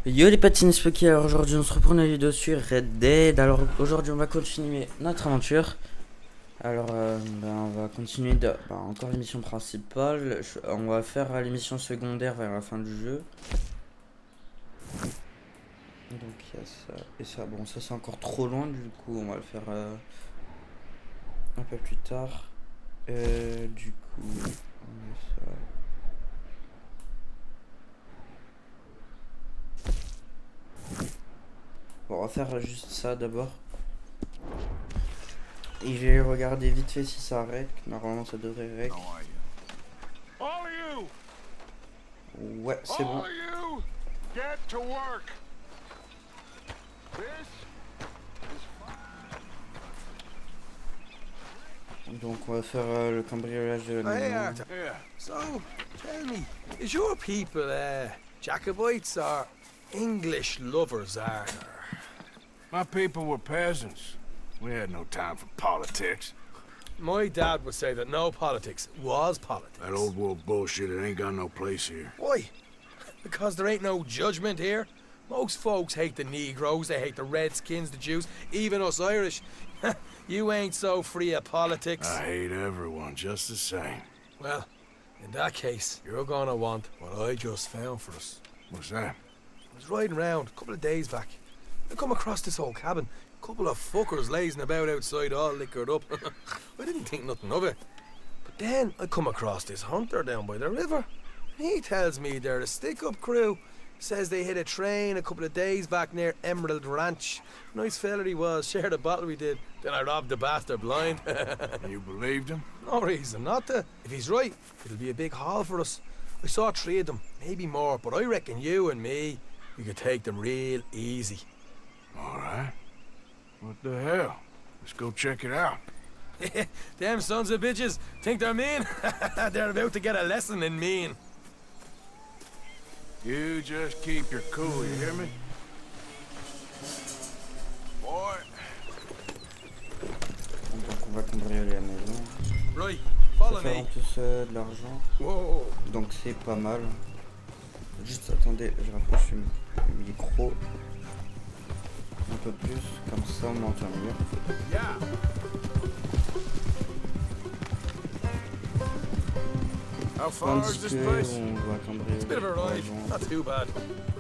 Yo les petits yanispoki, alors aujourd'hui on se reprend une vidéo sur Red Dead. Alors aujourd'hui on va continuer notre aventure. Alors on va continuer encore l'émission principale. On va faire l'émission secondaire vers la fin du jeu. Donc il y a ça et ça. Bon, ça c'est encore trop loin, du coup on va le faire un peu plus tard. Du coup on met ça. Bon, on va faire juste ça d'abord. Et je vais regarder vite fait si ça rec. Normalement ça devrait rec. Ouais, c'est bon. Donc on va faire le cambriolage de la maison. Yeah. So, tell me, is your people Jacobites or English lovers are? My people were peasants. We had no time for politics. My dad would say that no politics was politics. That old world bullshit, it ain't got no place here. Why? Because there ain't no judgment here. Most folks hate the Negroes, they hate the Redskins, the Jews, even us Irish. You ain't so free of politics. I hate everyone just the same. Well, in that case, you're gonna want what I just found for us. What's that? I was riding around a couple of days back. I come across this old cabin. A couple of fuckers lazing about outside all liquored up. I didn't think nothing of it. But then I come across this hunter down by the river. He tells me they're a stick-up crew. Says they hit a train a couple of days back near Emerald Ranch. Nice fella he was, shared a bottle we did. Then I robbed the bastard blind. You believed him? No reason not to. If he's right, it'll be a big haul for us. I saw 3 of them, maybe more, but I reckon you and me, we could take them real easy. All right. What the hell? Let's go check it out. Them sons of bitches think they're mean. They're about to get a lesson in mean. You just keep your cool, you hear me? Boy. Donc on va cambrioler la maison. Right, Ça follow fait en me. plus de l'argent. Whoa. Donc c'est pas mal. Juste attendez, je rapproche le micro. Un peu plus, comme ça on m'entend mieux. Yeah. How far Tandis is this que place? on va cambrioler It's a bit of a ride, l'argent. not too bad.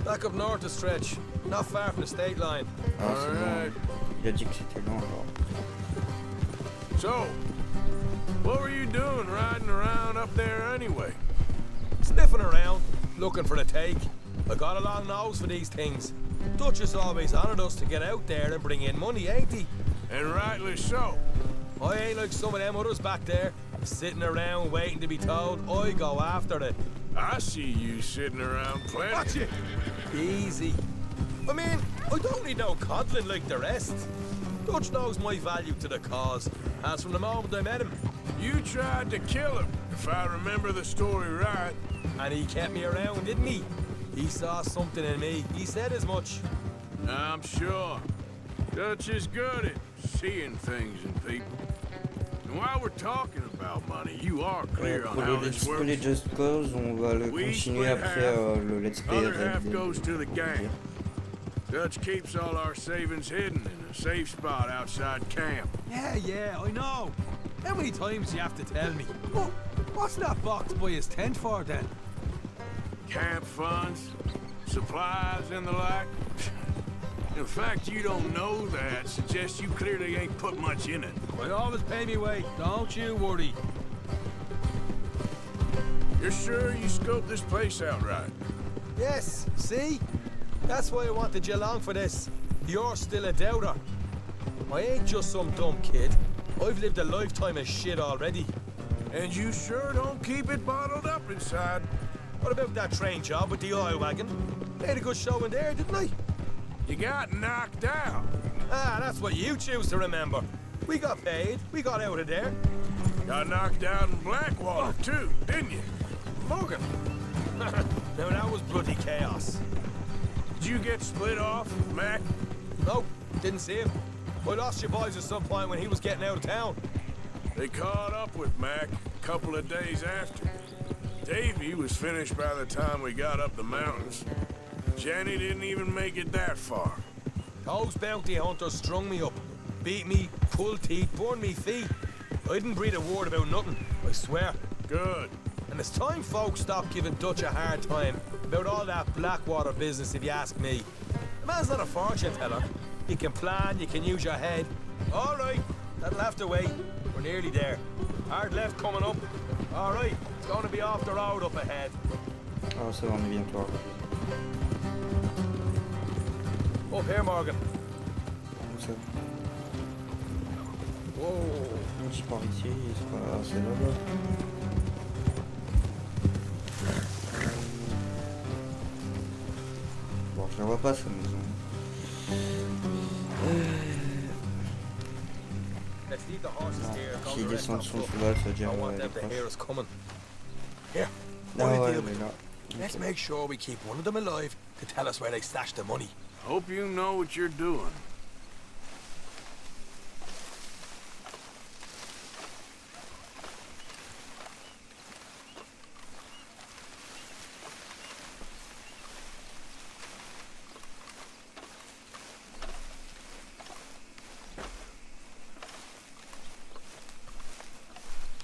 Back up north a stretch, not far from the state line. Ah, c'est Alright. long. Il a dit que c'était long alors. So, what were you doing riding around up there anyway? Sniffing around, looking for the take. I got a long nose for these things. Dutch has always honoured us to get out there and bring in money, ain't he? And rightly so. I ain't like some of them others back there, sitting around waiting to be told. I go after it. I see you sitting around plenty. Watch it! Easy. I mean, I don't need no coddling like the rest. Dutch knows my value to the cause, as from the moment I met him. You tried to kill him, if I remember the story right. And he kept me around, didn't he? He saw something in me. He said as much. I'm sure. Dutch is good at seeing things in people. And while we're talking about money, you are clear on Pour how le this Let's Play works. Just Cause, on va le We continuer split après half, le Let's Play other Red half Dead. goes to the gang. Dutch keeps all our savings hidden in a safe spot outside camp. Yeah, I know. How many times do you have to tell me? What's that box by his tent for then? Camp funds, supplies, and the like. The fact you don't know that suggests you clearly ain't put much in it. I always pay me way, don't you worry. You're sure you scoped this place out right? Yes, see? That's why I wanted you along for this. You're still a doubter. I ain't just some dumb kid. I've lived a lifetime of shit already. And you sure don't keep it bottled up inside. What about that train job with the oil wagon? Made a good show in there, didn't I? You got knocked out. Ah, that's what you choose to remember. We got paid. We got out of there. Got knocked out in Blackwater, too, didn't you? Morgan. Now that was bloody chaos. Did you get split off, Mac? No, didn't see him. I lost your boys at some point when he was getting out of town. They caught up with Mac a couple of days after. Davy was finished by the time we got up the mountains. Jenny didn't even make it that far. Those bounty hunters strung me up. Beat me, pulled teeth, burned me feet. I didn't breathe a word about nothing, I swear. Good. And it's time folks stop giving Dutch a hard time about all that Blackwater business, if you ask me. The man's not a fortune teller. You can plan, you can use your head. All right, that'll have to wait. We're nearly there. Hard left coming up. All right, it's going to be off the road up ahead. Ah, ça va, on est bientôt. Up here, Morgan. Où ça? Whoa. Je pars ici, c'est pas... c'est là-bas. Bon, je la vois pas, cette maison. Let's leave the horses here. S'il descend de son cheval, ça veut dire... I want them to hear us coming. Here, Ah what do you ouais, deal mais with? là... Let's make sure we keep one of them alive to tell us where they stashed the money. Hope you know what you're doing.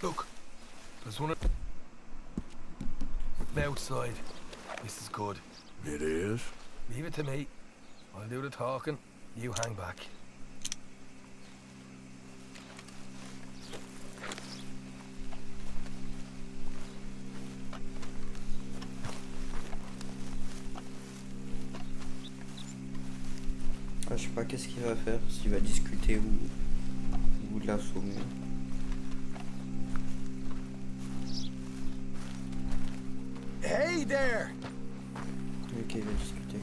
Look, there's one outside. This is good. It is? Leave it to me. I'll do the talking. You hang back. Ah, je sais pas qu'est-ce qu'il va faire, s'il va discuter ou l'assommer. Hey there! Ok, il va discuter.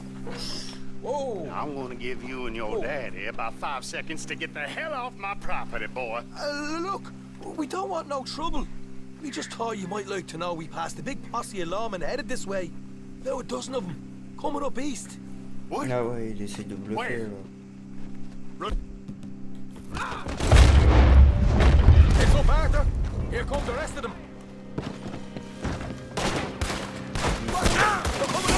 Whoa! I'm gonna give you and your daddy about 5 seconds to get the hell off my property, boy. Look, we don't want no trouble. We just thought you might like to know we passed a big posse of lawmen headed this way. About a dozen of them, coming up east. What? Ah ouais, il essaie de bluffer Where? là. Heads up, Arthur! Here come the rest of them. They're coming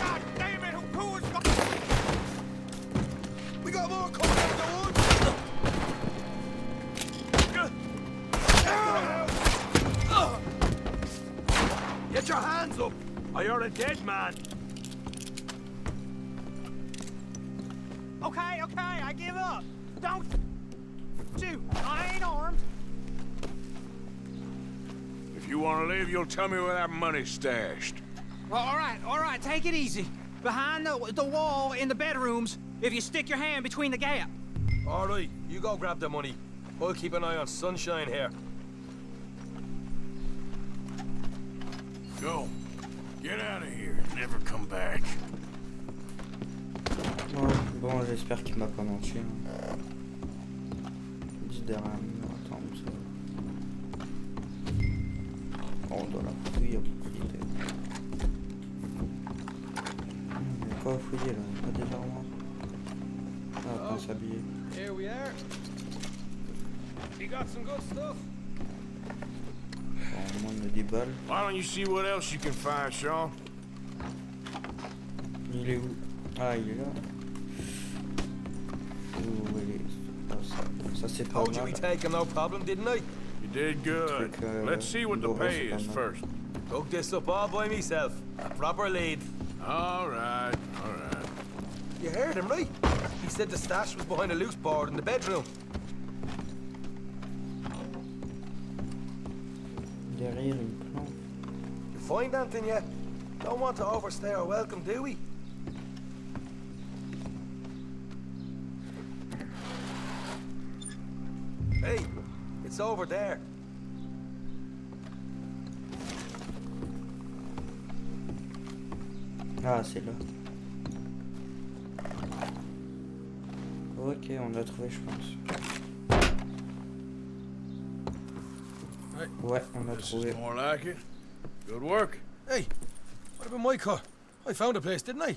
God damn it, who is... We got more coming out of the woods! Get your hands up, or you're a dead man. Okay, I give up. Don't shoot. I ain't armed. If you want to leave, you'll tell me where that money's stashed. Well, all right, take it easy. Behind the wall in the bedrooms, if you stick your hand between the gap. All right, you go grab the money. We'll keep an eye on Sunshine here. Go. Get out of here and never come back. Ouais, bon, j'espère qu'il m'a pas menti. Hein. Dis derrière moi, attends, où ça. Oh, dans la fouille, il y a beaucoup d'idées. Il y a quoi à fouiller là? Pas déjà moi. Ah, attends, s'habiller. Here we are. You got some good stuff. Bon, au moins, on a des balles. Why don't you see what else you can find, Sean? Il est où? Ah, il est là. Ouh, il est... Ah, ça c'est pas Told you we mal. take him no problem, didn't I? You did good. Let's see what the pay is first. Took this up all by myself. A proper lead. All right, all right. You heard him, right? He said the stash was behind a loose board in the bedroom. Derrière une plante. You find anything yet? Don't want to overstay our welcome, do we? Hey, it's over there. Ah, c'est là. Ok, on l'a trouvé, je pense. Ouais, on l'a This trouvé. is more like it. Good work. Hey, what about my car? I found a place, didn't I?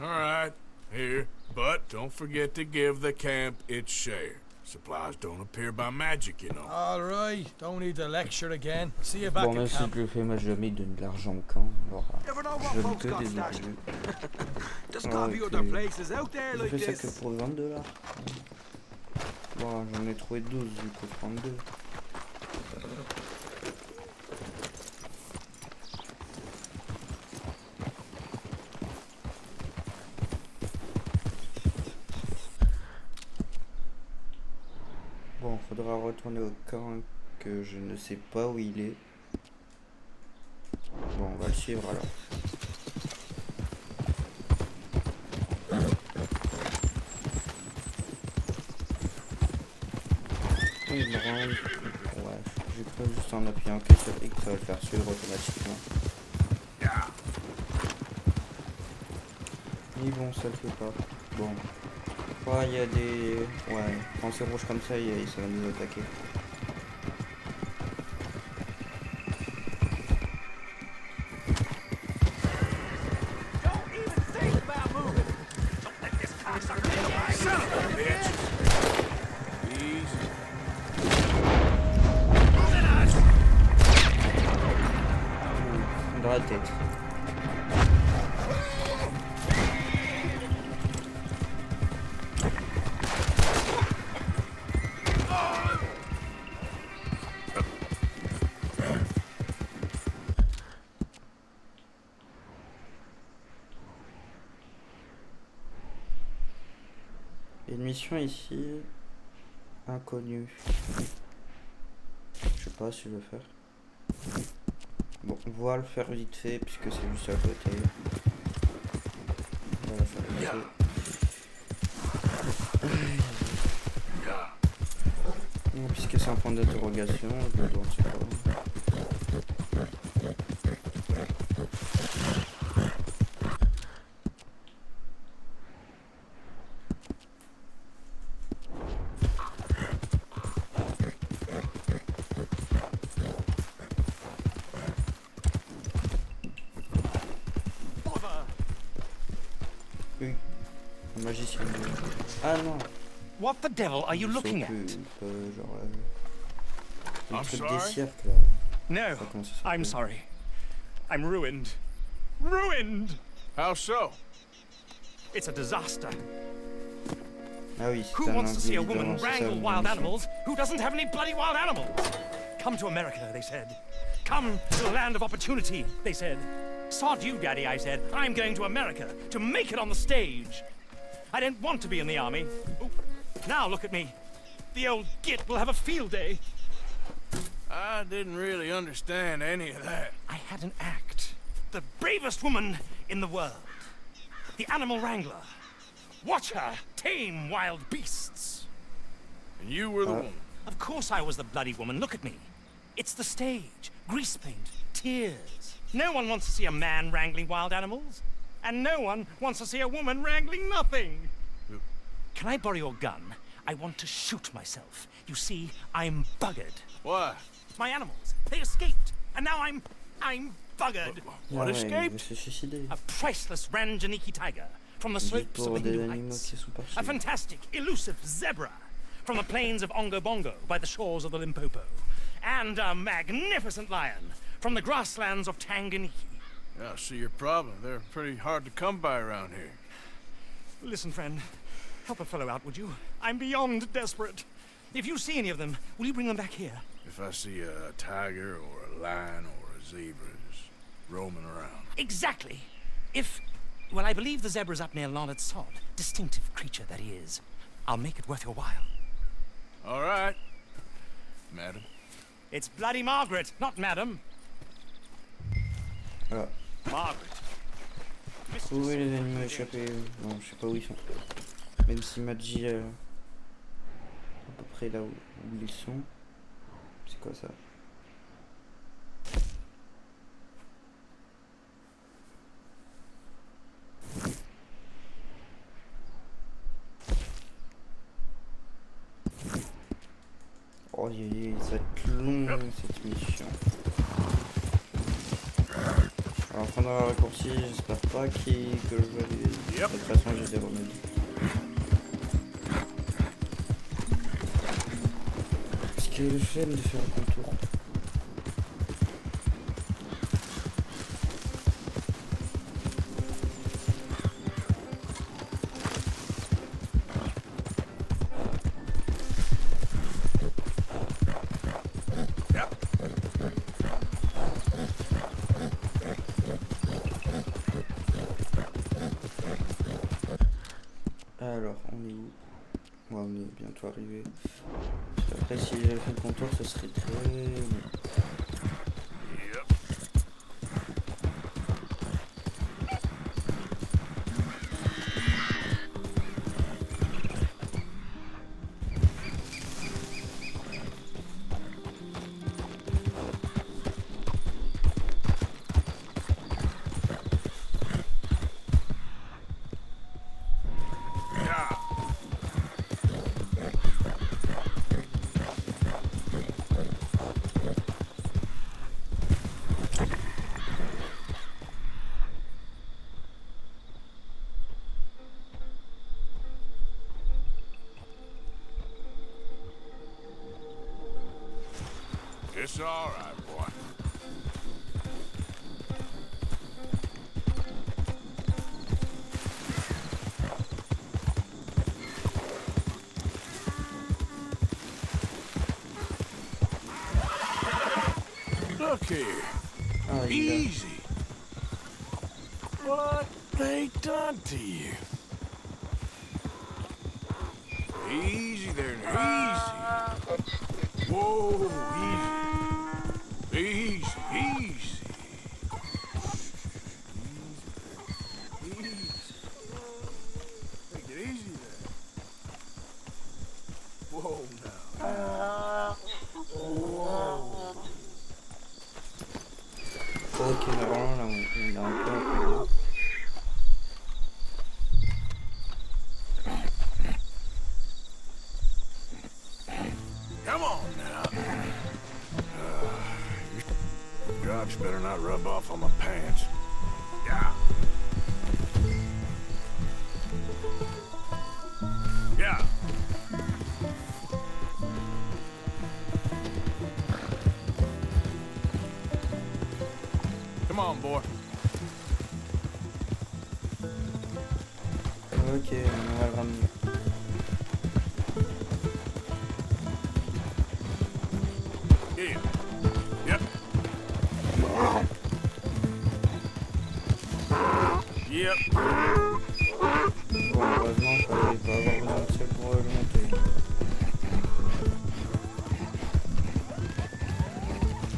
All right, here. But don't forget to give the camp its share. Supplies don't appear by magic, you know. All right, don't need to lecture again. See you back Bon, at même si camp. je le fais, moi jamais il donne de l'argent au camp. Alors, Never know je what donne folks que got des stashed. objets. There's gotta be Ok. other places out there J'ai like fait ça que this. pour 20 $. Bon, j'en ai trouvé 12 du coup 32. Bon, faudra retourner au camp que je ne sais pas où il est. Bon, on va le suivre alors. Il me rend... Ouais, j'ai pas juste en appuyant que sur X, ça va le faire suivre automatiquement. Mais bon, ça le fait pas. Bon. Ouais, il y a des... Ouais, quand c'est rouge comme ça, ça va nous attaquer. Dans la tête. Il y a une mission ici. Inconnue. Je sais pas si je vais faire. Bon, on va le faire vite fait puisque c'est juste à côté. On va le faire vite fait. Bon, puisque c'est un point d'interrogation, je dois en savoir. Oui, un magicien. Ah non. What the devil are you looking at? Genre, le I'm truc des sorry. cirques là. No, Je sais pas comment ça s'appelle. I'm sorry. I'm ruined. Ruined! How so? It's a disaster. Ah oui, c'est Who un wants to see a individu, woman c'est ça, wrangle une wild mission. animals who doesn't have any bloody wild animals? Come to America, they said. Come to the land of opportunity, they said. Sod you, Daddy, I said. I'm going to America to make it on the stage. I don't want to be in the army. Ooh. Now look at me. The old git will have a field day. I didn't really understand any of that. I had an act. The bravest woman in the world. The animal wrangler. Watch her tame wild beasts. And you were the woman. Of course I was the bloody woman. Look at me. It's the stage. Grease paint. Tears. No one wants to see a man wrangling wild animals. And no one wants to see a woman wrangling nothing. Can I borrow your gun? I want to shoot myself. You see, I'm buggered. Why? My animals, they escaped. And now I'm buggered. What Ah ouais, il veut escaped? se suicider. A priceless Ranjaniki tiger from the Juste slopes of pour the des Hindu animaux Heights. qui sont A partis. fantastic, elusive zebra from the plains of Ongo Bongo by the shores of the Limpopo. And a magnificent lion from the grasslands of Tanganyika. Yeah, I see your problem. They're pretty hard to come by around here. Listen, friend, help a fellow out, would you? I'm beyond desperate. If you see any of them, will you bring them back here? If I see a tiger or a lion or a zebra just roaming around. Exactly. Well, I believe the zebra's up near Leonard Sod. Distinctive creature that he is. I'll make it worth your while. All right, madam. It's bloody Margaret, not madam. Voilà. Margaret. Trouver les animaux échappés. Non, je sais pas où ils sont. Même s'il m'a dit à peu près là où ils sont. C'est quoi ça? Oh, ça va être long cette mission. Alors, prendre un raccourci, j'espère pas que je vais aller. De toute façon, j'ai des remèdes. j'ai le flemme de faire le contour. Alors, on est où? Ouais, on est bientôt arrivé. Après, si j'avais fait le contour, ce serait très bon. It's all right, boy. Look here. Ah, il est là. Easy. What they done to you? Easy there, now. Easy. Whoa, easy. Easy, easy. Easy. Take it easy there. Whoa, now. Ok, normalement là on est un peu à Come on now. Your drops better not rub off on my pants. Yeah. Yeah. Come on, boy. Ok, on va le ramener. Yeah. Yep. Yep. Bon, heureusement, il fallait pas avoir besoin de ça pour le monter.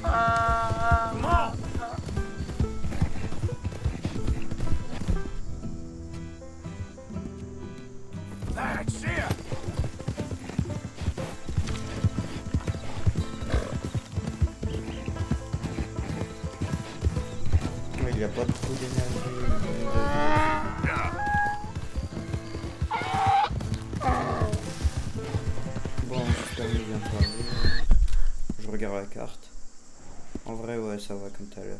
Come on. That's it. Mais il a pas beaucoup d'énergie. Yeah. Bon, j'espère qu'il vient pas arriver. Je regarde la carte. En vrai, ouais, ça va comme tout à l'heure.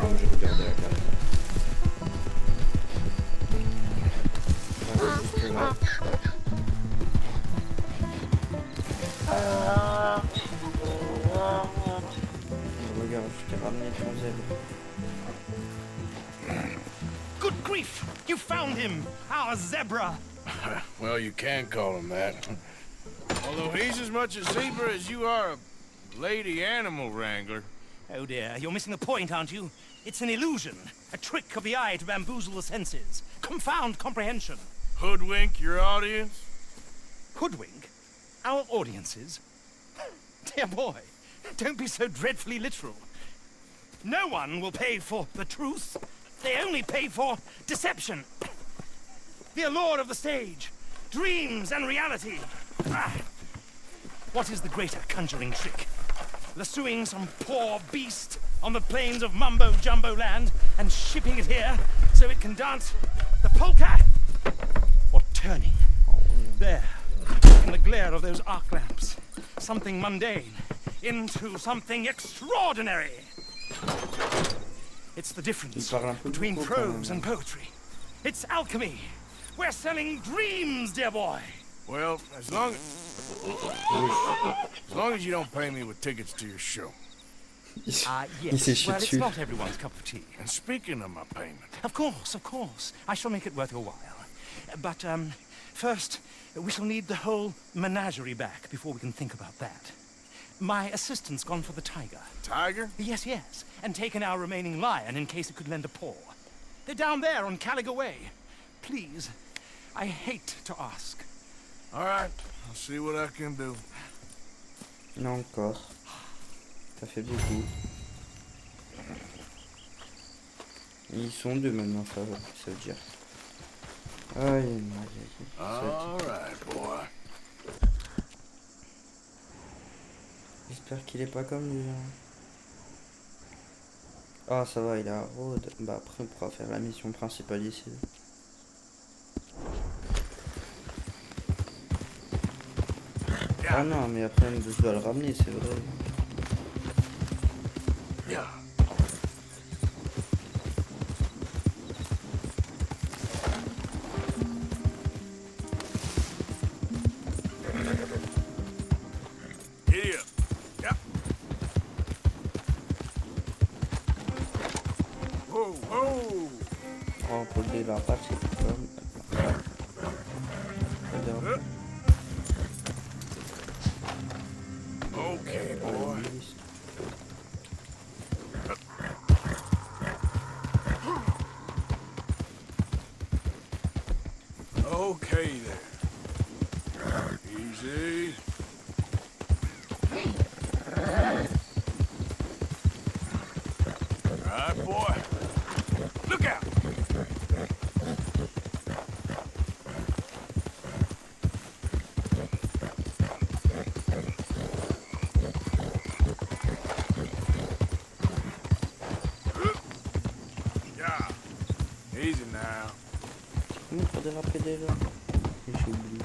Donc, j'ai regardé la carte. Ouais, juste là. Regarde, je t'ai ramené ton zèbre. Good grief! You found him! Our zebra! Well, you can call him that. Although he's as much a zebra as you are a lady animal wrangler. Oh dear, you're missing the point, aren't you? It's an illusion. A trick of the eye to bamboozle the senses. Confound comprehension. Hoodwink your audience? Hoodwink? Our audiences? Dear boy, don't be so dreadfully literal. No one will pay for the truth. They only pay for deception. The allure of the stage, dreams and reality. Ah. What is the greater conjuring trick? Lassoing some poor beast on the plains of mumbo-jumbo land and shipping it here so it can dance the polka? Or turning there, in the glare of those arc lamps, something mundane into something extraordinary? It's the difference between prose and poetry. It's alchemy. We're selling dreams, dear boy. Well, as long as you don't pay me with tickets to your show. Il s'est Yes, chié well, it's dessus. not everyone's cup of tea. And speaking of my payment, Of course. I shall make it worth your while. But, first, we shall need the whole menagerie back before we can think about that. My assistant's gone for the tiger. Tiger? Yes, and taken our remaining lion in case it could lend a paw. They're down there on Caliga Way. Please, I hate to ask. All right, I'll see what I can do. Non, encore. Ça fait beaucoup. Ils sont deux maintenant, ça veut dire. Aïe, All right, boy. J'espère qu'il est pas comme lui. Ah, ça va, il est à Rhodes. Bah, après, on pourra faire la mission principale ici. Ah non, mais après, je dois le ramener, c'est vrai. Yeah. Giddy up. Yep. Whoa, whoa. Oh, pour le dérapage, c'est comme... Okay, boy. Okay there. Easy. All right, boy. Look out. Yeah. Easy now. Comment pour déraper déjà? J'ai oublié.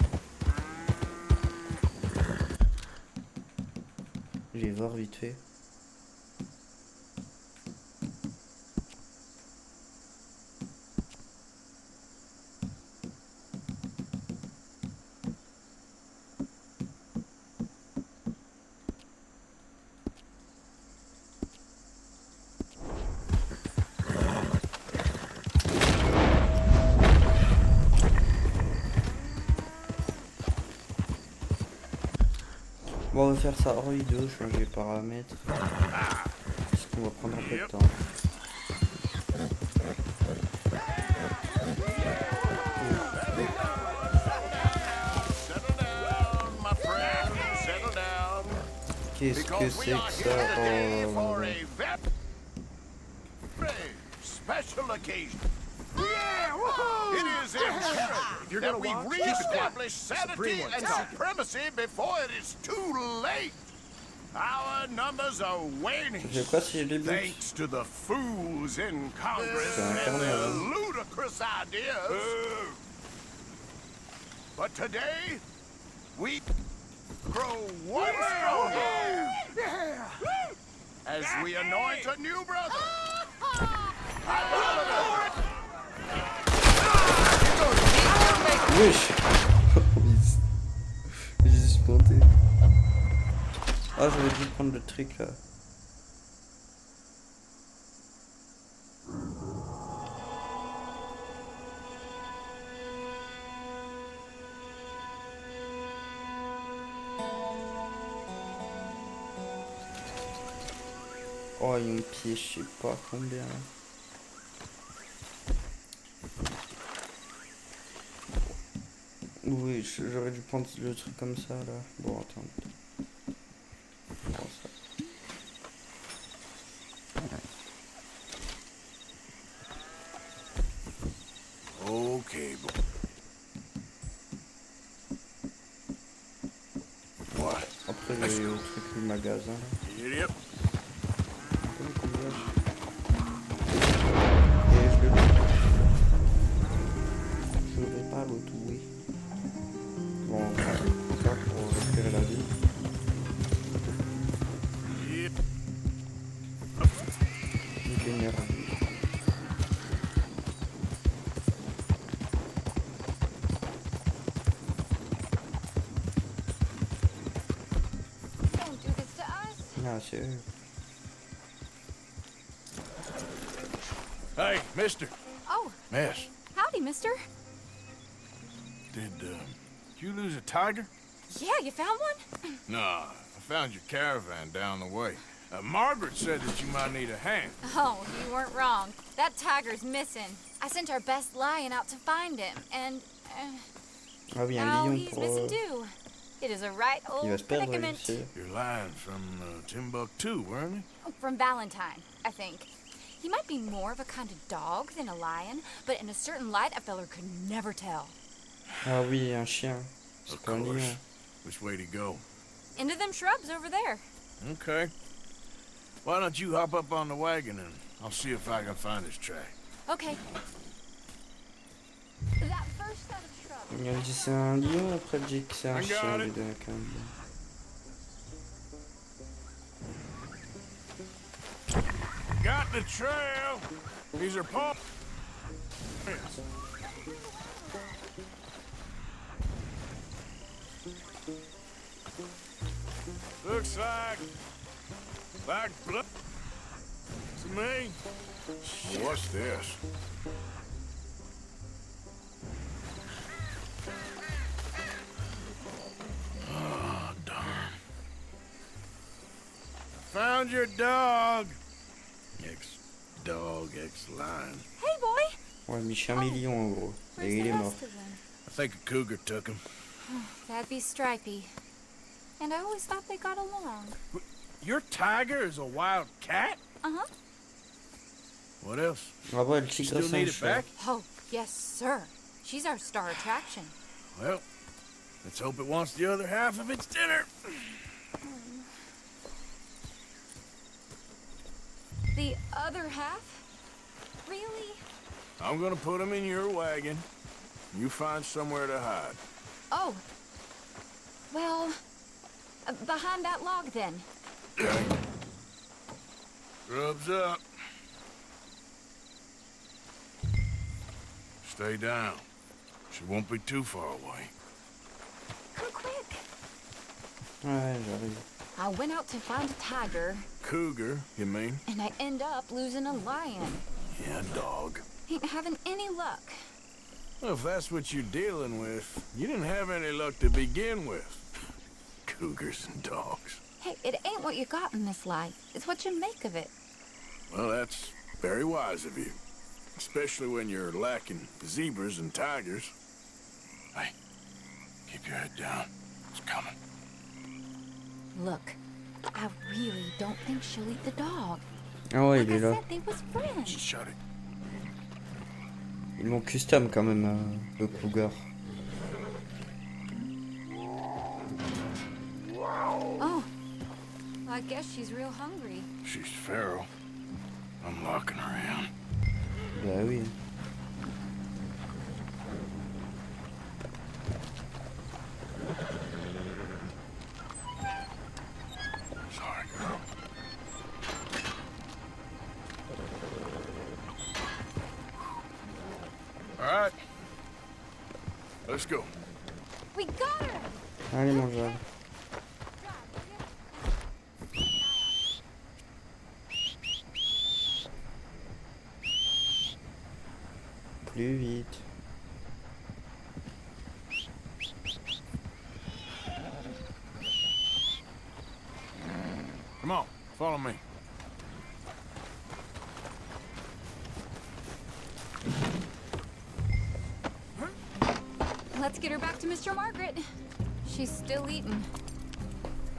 Je vais voir vite fait. Bon, on va faire ça hors vidéo, changer les paramètres. Parce qu'on va prendre un peu de temps. Settle down, my friend. Settle down. Qu'est-ce que Because c'est we are que here ça? today Oh, for a very special occasion. It is imperative that we re-establish sanity and supremacy before it is too late. Our numbers are waning, Je sais pas si je débute. thanks to the fools in Congress C'est un and their carnaval. ludicrous ideas. But today, we grow one stronger as we anoint a new brother. Wesh. J'ai juste planté. Ah, j'aurais dû prendre le truc là. Oh, ils ont pied, je sais pas combien là. Oui, j'aurais dû prendre le truc comme ça là. Bon, attends. Bon, ça. Okay, boy. What? Après, j'ai le truc du magasin là. Giddy up. Comme combien et je le. Je vais pas le trouver. Bon, on va faire pour récupérer la vie. Yep. Une lumière. Ah, c'est eux. Hey, mister. Oh, Miss, howdy, mister. did you lose a tiger? Yeah, you found one? Nah, I found your caravan down the way. Margaret said that you might need a hand. Oh, you weren't wrong. That tiger's missing. I sent our best lion out to find him, and Ah oui, un now lion he's pour... missing too. It is a right Il va old se perdre, predicament. ici. Your lion from Timbuktu, weren't he? From Valentine, I think. He might be more of a kind of dog than a lion, but in a certain light, a feller could never tell. Ah oui, un chien. C'est Of pas un course. lion. Which way to go? Into them shrubs over there. Okay. Why don't you hop up on the wagon and I'll see if I can find his track. Okay. That first set of shrubs. Il a dit c'est un lion, après il dit que c'est un I got chien. it. lui, donc, Got the trail. These are paw prints. Looks like blood to me. What's this? Oh, darn. Found your dog. Ex-dog, ex-lion. Hey, boy. Ouais, mi-chien, mi-lion en gros. Where's Et il the est mort. rest of them? I think a cougar took him. That'd be Stripey. And I always thought they got along. Your tiger is a wild cat? Uh-huh. What else? Ah ouais, le tigre Still c'est un need it chien. back? Oh, yes, sir. She's our star attraction. Well, let's hope it wants the other half of its dinner. The other half? Really? I'm gonna put him in your wagon. You find somewhere to hide. Oh. Well, behind that log, then. Okay. Grubs up. Stay down. She won't be too far away. Come quick. Ouais, j'arrive. I went out to find a tiger, Cougar, you mean? and I end up losing a lion. Yeah, dog. Ain't having any luck. Well, if that's what you're dealing with, you didn't have any luck to begin with. Cougars and dogs. Hey, it ain't what you got in this life. It's what you make of it. Well, that's very wise of you. Especially when you're lacking zebras and tigers. Hey, keep your head down. It's coming. Look, I really don't think she'll eat the dog. Ah ouais, Like il est I là. said, they was friends. Just shut it. Ils l'ont custom quand même, le cougar. Oh, I guess she's real hungry. She's feral. I'm locking her in. Bah oui. Sorry, girl. All right. Let's go. We got her! Allez, mon Jacques. Plus vite. Come on, follow me. Let's get her back to Mr. Margaret. She's still eating.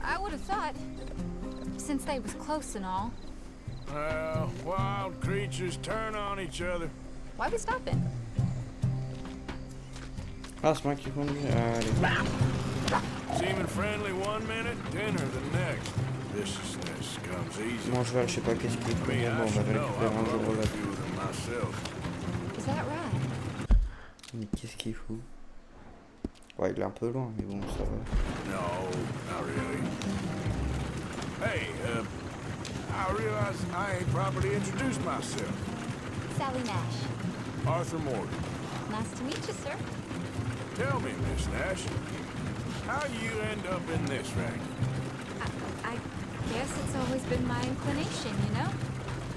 I would have thought, since they was close and all. Well, wild creatures turn on each other. Why we stopping? Ah, c'est moi qui conduis. Allez. Seeming friendly one minute, dinner the next. Viciousness comes easy. Mon cheval, je sais pas qu'est-ce qu'il est. Bon, on va le récupérer un jour au lac. Is that right? Mais qu'est-ce qu'il fout? Ouais, il est un peu loin, mais bon, ça va. No, not really. Hey, I realize I ain't properly introduced myself. Sally Nash. Arthur Morgan. Nice to meet you, sir. Tell me, Miss Nash, how you end up in this racket? I guess it's always been my inclination, you know?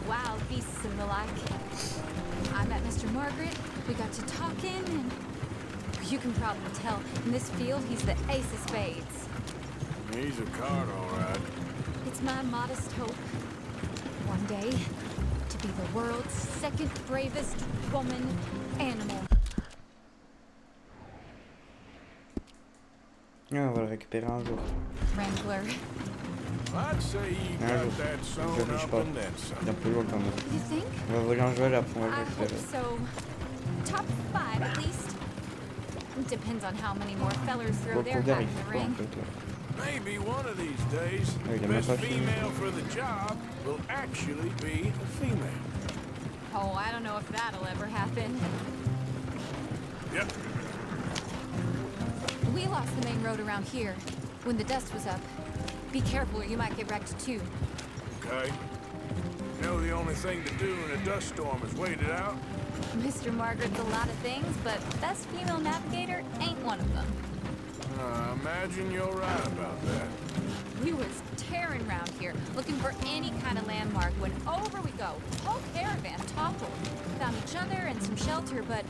Wild beasts and the like. I met Mr. Margaret, we got to talking, and you can probably tell, in this field, he's the ace of spades. He's a card, all right. It's my modest hope, one day, to be the world's second bravest woman animal. Ah, on va le récupérer un jour. Wrangler. I'd say you Un got jour. that Je sewn l'oblige up pas. and then Il est some. un peu lourd quand même. You think? On va voler un jouet là, après on va I le hope récupérer. so. Top 5 at least. Depends on how many more fellers throw Bon, their Cougar, hat il in the fait quoi en ring. fait là? Maybe one of these days, Ah, il the a même best pas fini. female for the job will actually be a female. Oh, I don't know if that'll ever happen. Yep. We lost the main road around here when the dust was up. Be careful or you might get wrecked too. Okay. You know the only thing to do in a dust storm is wait it out? Mr. Margaret's a lot of things, but best female navigator ain't one of them. I imagine you're right about that. We was tearing around here, looking for any kind of landmark when over we go. Whole caravan toppled. Found each other and some shelter, but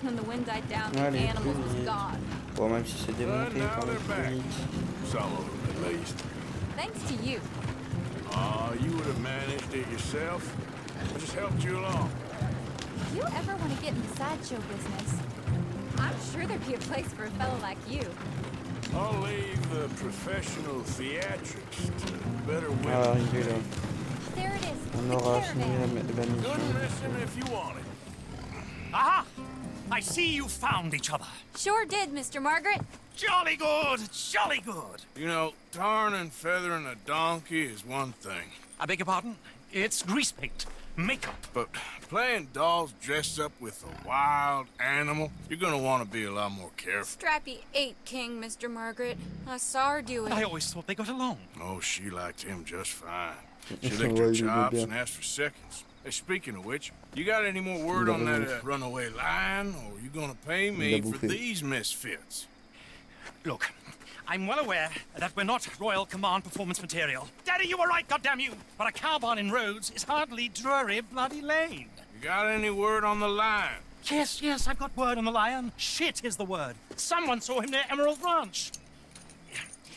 when the wind died down, the Allez, animals plus was vite. gone. Bon, même si c'est démonté, now quand même they're plus back. vite. Some of them, at least. Thanks to you. You would have managed it yourself. I just helped you along. If you ever want to get in the sideshow business, I'm sure there'd be a place for a fellow like you. I'll leave the professional theatrics to better Ah, women. il est là. There it is, On the aura fini caravan. la Couldn't mission. listen if you wanted. Aha! I see you found each other. Sure did, Mr. Margaret. Jolly good, jolly good. You know, tarring and feathering a donkey is one thing, I beg your pardon? It's grease paint, makeup. but playing dolls dressed up with a wild animal, you're gonna want to be a lot more careful. Strappy ate King, Mr. Margaret. I saw her do it. I always thought they got along. Oh, she liked him just fine. She licked Ouais, her il est chops bien. and asked for seconds. Hey, speaking of which, you got any more word on that runaway lion, or you gonna pay me Il a for bouffé. these misfits? Look, I'm well aware that we're not Royal Command performance material. Daddy, you were right, goddamn you! But a cow barn in Rhodes is hardly Drury Bloody Lane. You got any word on the lion? Yes, yes, I've got word on the lion. Shit is the word. Someone saw him near Emerald Ranch.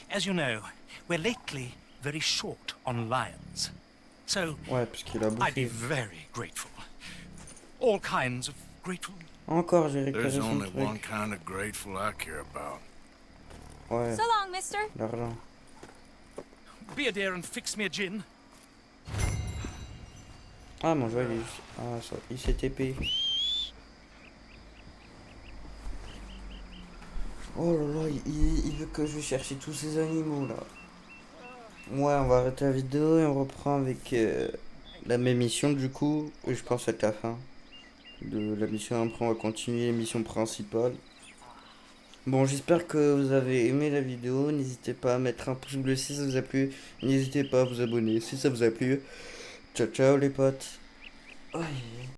As you know, we're lately very short on lions. So, Ouais, parce qu'il a I'd be bouffé. very grateful. All kinds of grateful. Encore, j'ai récupéré There's son only one truc. kind of grateful I care about. Ouais, So long, mister. l'argent. Be a dear and fix me a gin. Ah, mon jouet, il est juste... Ah, ça... il s'est TP. Oh là là, il veut que je vais chercher tous ces animaux là. Ouais, on va arrêter la vidéo et on reprend avec la même mission du coup. Et je pense être la fin de la mission. Après, on va continuer l'émission principale. Bon, j'espère que vous avez aimé la vidéo. N'hésitez pas à mettre un pouce bleu si ça vous a plu. N'hésitez pas à vous abonner si ça vous a plu. Ciao, ciao les potes. Aïe.